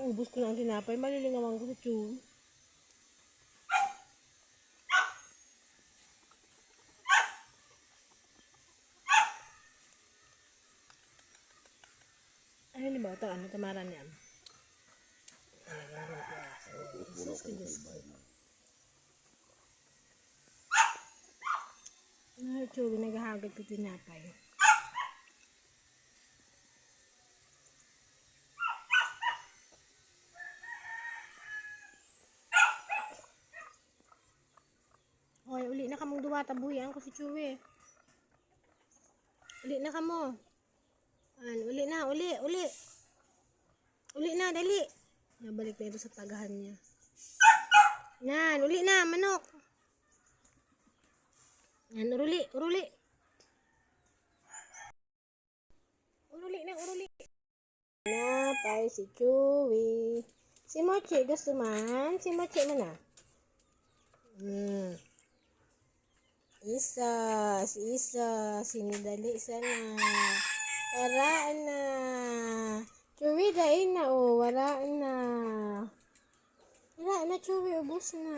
ubos ko na ang tinapay. Malilingawan ko sa tiyo. Ano ni ba ito? Ano tamaran niya? Jesus ko, Diyos ko. Ay, tiyo, naghahagad ko tinapay. Hoy, uli na kamong duwa, tabuyan ko si Chewy. Uli na kamo. Uli na, uli. Uli na, dali. Nabalik na ito sa tagahan niya. Yan, uli na, manok. Yan, uruli. Uruli. Napay si Chewy. Si Mochi, gusto man? Si Mochi man ah. Isa, sinidali sana. Waraan na. Chewy, dain na oh, waraan na. Chewy, ubos na.